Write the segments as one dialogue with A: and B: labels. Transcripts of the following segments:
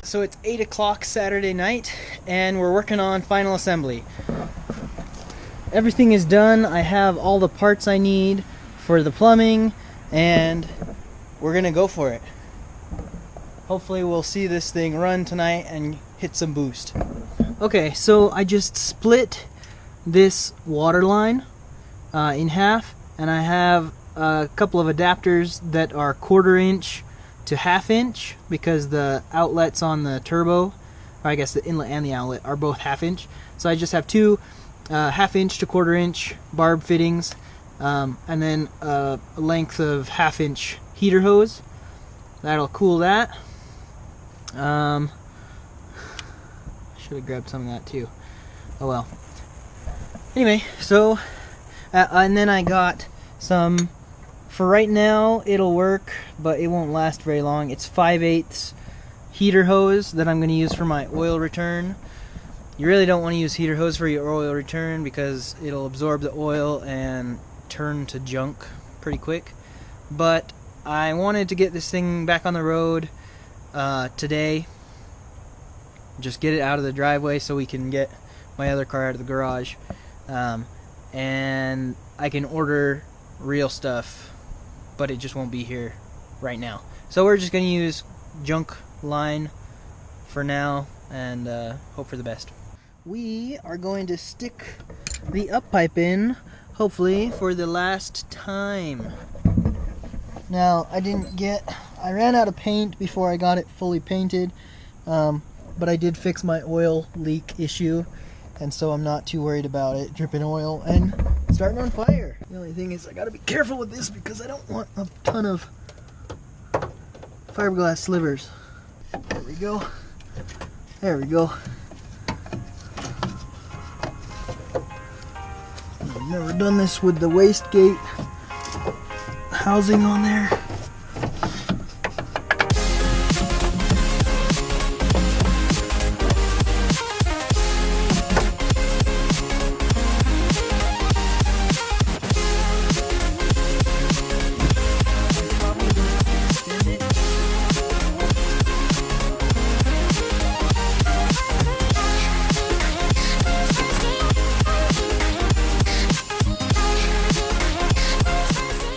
A: So it's 8 o'clock Saturday night, and we're working on final assembly. Everything is done. I have all the parts I need for the plumbing, and we're gonna go for it. Hopefully we'll see this thing run tonight and hit some boost. Okay, so I just split this water line in half, and I have a couple of adapters that are 1/4 inch to 1/2 inch, because the outlets on the turbo, or I guess the inlet and the outlet, are both 1/2 inch. So I just have two 1/2 inch to 1/4 inch barb fittings, and then a length of 1/2 inch heater hose. That'll cool that. Should have grabbed some of that too. Oh well. Anyway, so and then I got some, for right now it'll work, but it won't last very long. It's 5/8 heater hose that I'm going to use for my oil return. You really don't want to use heater hose for your oil return because it'll absorb the oil and turn to junk pretty quick. But I wanted to get this thing back on the road today. Just get it out of the driveway so we can get my other car out of the garage. And I can order real stuff, but it just won't be here right now. So we're just going to use junk line for now and hope for the best. We are going to stick the up pipe in, hopefully for the last time. Now, I ran out of paint before I got it fully painted, but I did fix my oil leak issue, and so I'm not too worried about it dripping oil and starting on fire. The only thing is I gotta be careful with this because I don't want a ton of fiberglass slivers. There we go. There we go. I've never done this with the wastegate housing on there.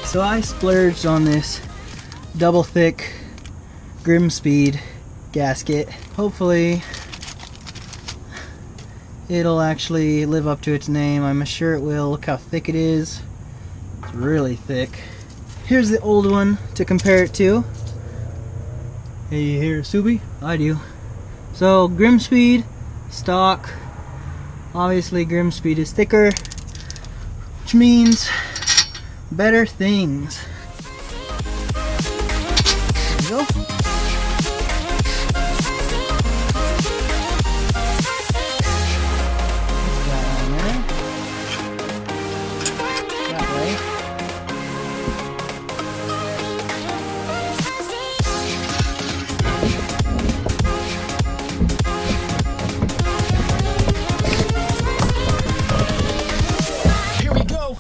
A: So I splurged on this double thick Grimspeed gasket. Hopefully it'll actually live up to its name. I'm sure it will. Look how thick it is. It's really thick. Here's the old one to compare it to. Hey, you hear Subi? I do. So Grimspeed, stock. Obviously Grimspeed is thicker, which means better things. There we go. Put that on there. That way.
B: Here we go.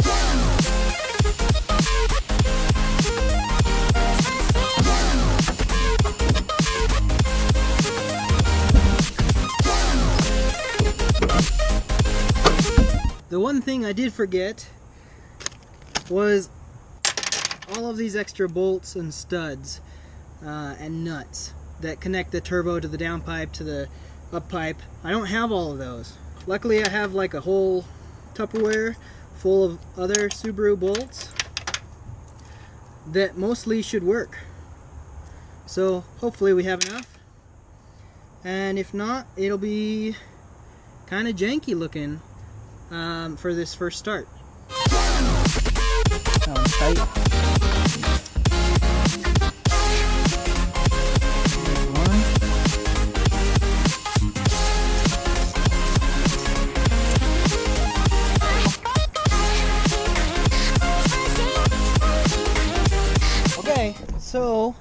A: The one thing I did forget was all of these extra bolts and studs and nuts that connect the turbo to the downpipe to the up pipe. I don't have all of those. Luckily I have like a whole Tupperware full of other Subaru bolts that mostly should work. So hopefully we have enough, and if not, it'll be kind of janky looking for this first start. Sounds tight. There's one. Okay, so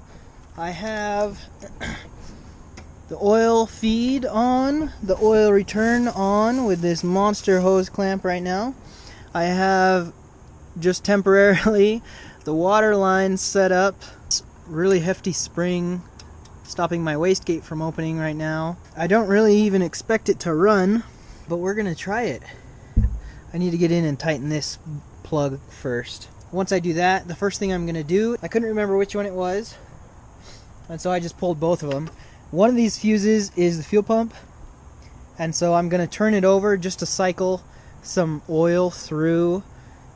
A: I have the oil feed on, the oil return on with this monster hose clamp right now. I have just temporarily the water line set up. It's really hefty spring stopping my wastegate from opening right now. I don't really even expect it to run, but we're gonna try it. I need to get in and tighten this plug first. Once I do that, the first thing I'm gonna do, I couldn't remember which one it was, and so I just pulled both of them. One of these fuses is the fuel pump, and so I'm gonna turn it over just to cycle some oil through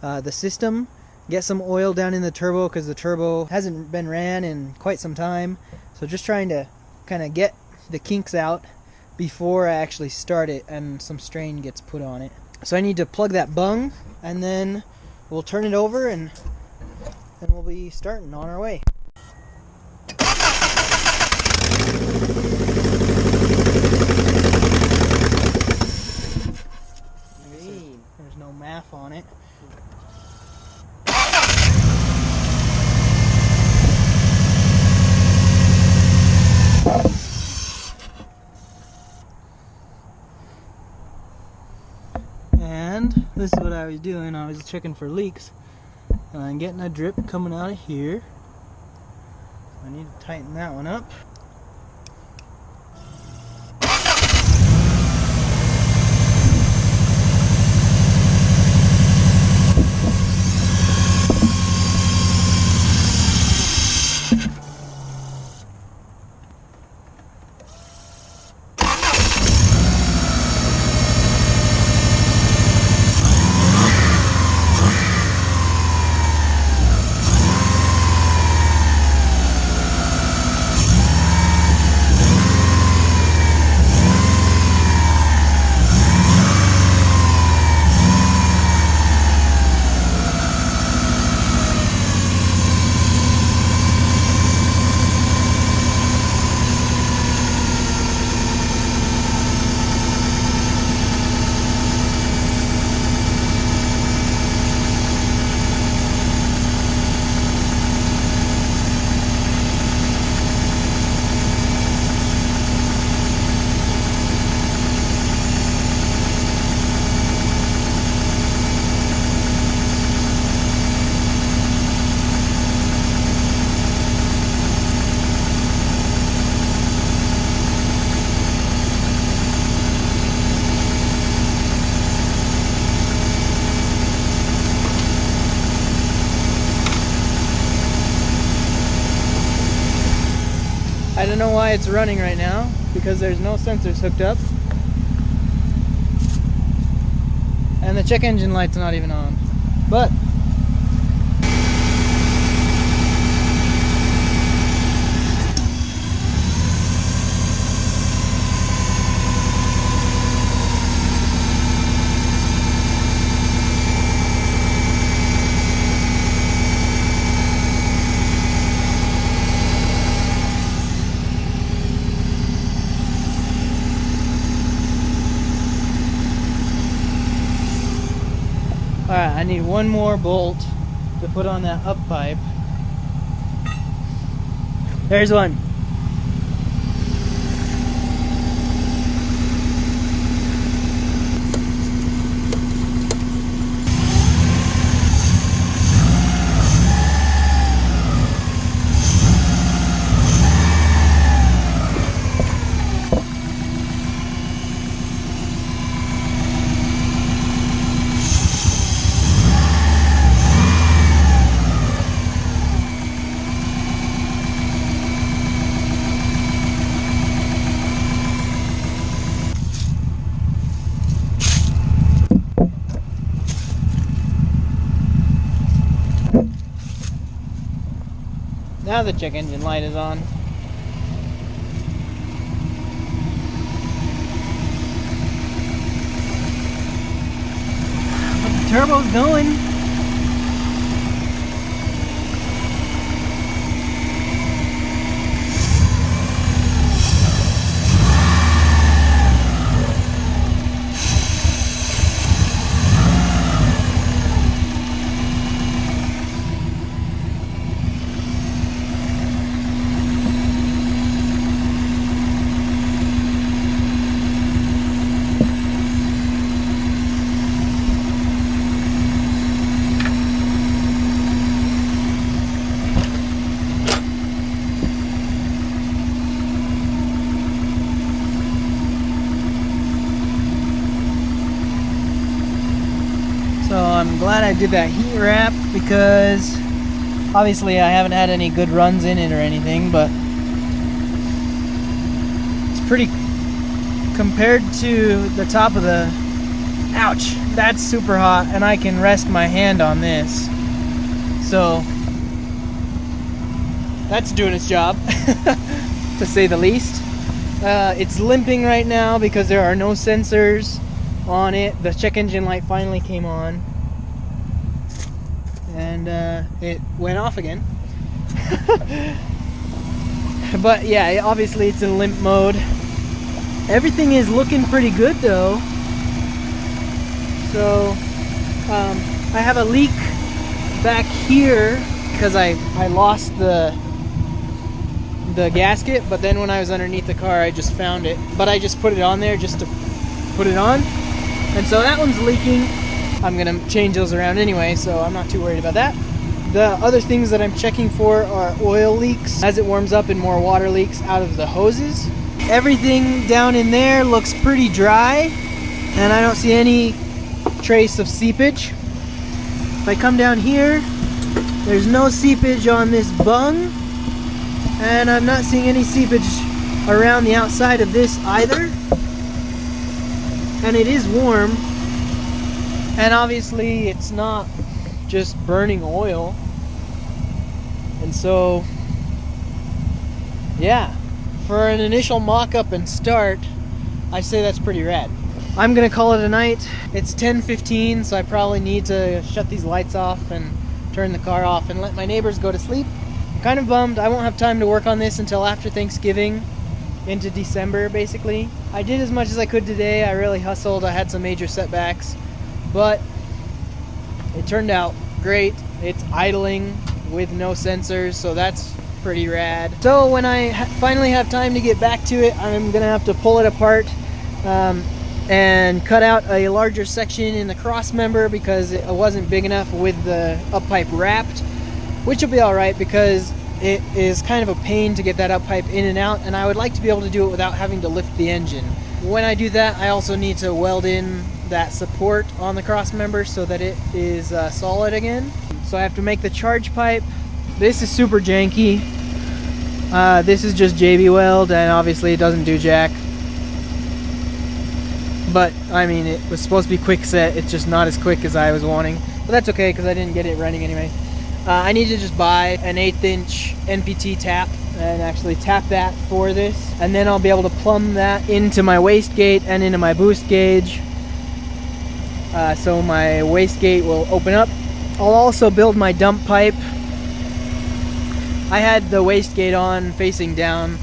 A: the system, get some oil down in the turbo because the turbo hasn't been ran in quite some time. So just trying to kind of get the kinks out before I actually start it and some strain gets put on it. So I need to plug that bung, and then we'll turn it over and we'll be starting on our way. There's no math on it. And this is what I was doing. I was checking for leaks, and I'm getting a drip coming out of here. I need to tighten that one up. I don't know why it's running right now, because there's no sensors hooked up. And the check engine light's not even on. But alright, I need one more bolt to put on that up pipe. There's one. Now the check engine light is on. But the turbo's going. I'm glad I did that heat wrap because obviously I haven't had any good runs in it or anything, but it's pretty, compared to the top of the, ouch, that's super hot, and I can rest my hand on this. So that's doing its job, to say the least. It's limping right now because there are no sensors on it. The check engine light finally came on, and it went off again. But yeah, obviously it's in limp mode. Everything is looking pretty good though. So I have a leak back here because I lost the gasket, but then when I was underneath the car I just found it, but I just put it on there just to put it on, and so that one's leaking. I'm gonna change those around anyway, so I'm not too worried about that. The other things that I'm checking for are oil leaks as it warms up and more water leaks out of the hoses. Everything down in there looks pretty dry, and I don't see any trace of seepage. If I come down here, there's no seepage on this bung, and I'm not seeing any seepage around the outside of this either. And it is warm, and obviously it's not just burning oil. And so yeah, for an initial mock-up and start, I say that's pretty rad. I'm gonna call it a night. It's 10:15, so I probably need to shut these lights off and turn the car off and let my neighbors go to sleep. I'm kind of bummed I won't have time to work on this until after Thanksgiving into December, basically. I did as much as I could today. I really hustled. I had some major setbacks, but it turned out great. It's idling with no sensors, so that's pretty rad. So when I finally have time to get back to it, I'm gonna have to pull it apart and cut out a larger section in the cross member because it wasn't big enough with the up pipe wrapped, which will be all right because it is kind of a pain to get that up pipe in and out, and I would like to be able to do it without having to lift the engine. When I do that, I also need to weld in that support on the cross member so that it is solid again. So I have to make the charge pipe. This is super janky. This is just JB Weld, and obviously it doesn't do jack. But I mean, it was supposed to be quick set. It's just not as quick as I was wanting, but that's okay because I didn't get it running anyway. I need to just buy an 1/8 inch NPT tap and actually tap that for this, and then I'll be able to plumb that into my wastegate and into my boost gauge, so my wastegate will open up. I'll also build my dump pipe. I had the wastegate on facing down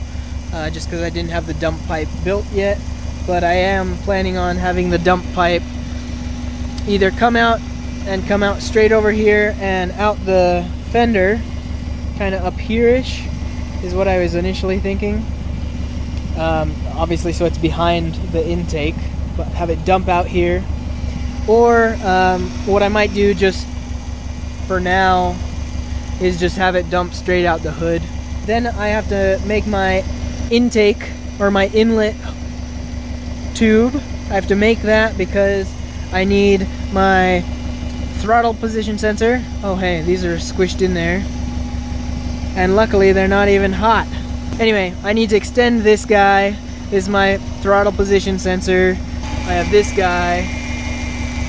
A: just because I didn't have the dump pipe built yet, but I am planning on having the dump pipe either come out straight over here and out the fender, kind of up here-ish is what I was initially thinking. Obviously, so it's behind the intake, but have it dump out here. Or what I might do just for now is just have it dump straight out the hood. Then I have to make my intake or my inlet tube. I have to make that because I need my throttle position sensor. Oh hey, these are squished in there, and luckily they're not even hot. Anyway, I need to extend this guy. This is my throttle position sensor. I have this guy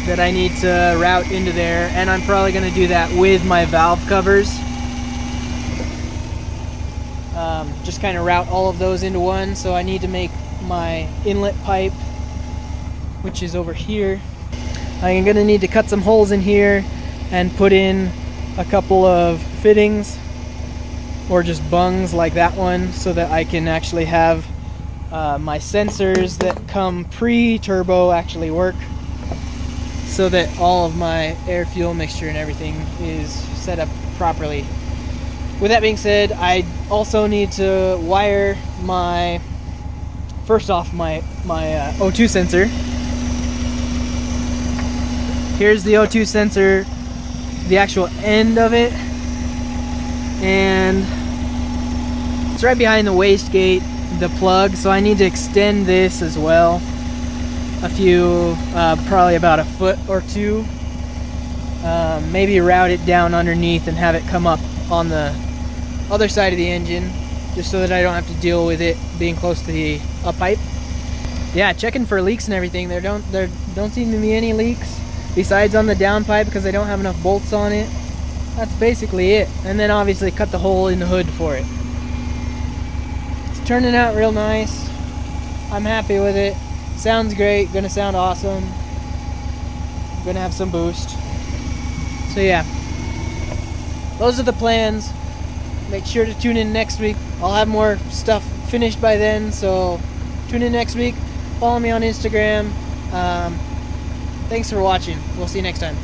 A: that I need to route into there, and I'm probably going to do that with my valve covers. Just kind of route all of those into one. So I need to make my inlet pipe, which is over here. I'm going to need to cut some holes in here and put in a couple of fittings or just bungs like that one so that I can actually have my sensors that come pre-turbo actually work, so that all of my air fuel mixture and everything is set up properly. With that being said, I also need to wire my, first off, my O2 sensor. Here's the O2 sensor, the actual end of it, and it's right behind the wastegate, the plug, so I need to extend this as well. A few, probably about a foot or two. maybe route it down underneath and have it come up on the other side of the engine, just so that I don't have to deal with it being close to the up pipe. Yeah, checking for leaks and everything. There don't seem to be any leaks besides on the downpipe because I don't have enough bolts on it. That's basically it. And then obviously cut the hole in the hood for it. It's turning out real nice. I'm happy with it. Sounds great. Gonna sound awesome. Gonna have some boost. So yeah, those are the plans. Make sure to tune in next week. I'll have more stuff finished by then, so tune in next week. Follow me on Instagram. Thanks for watching. We'll see you next time.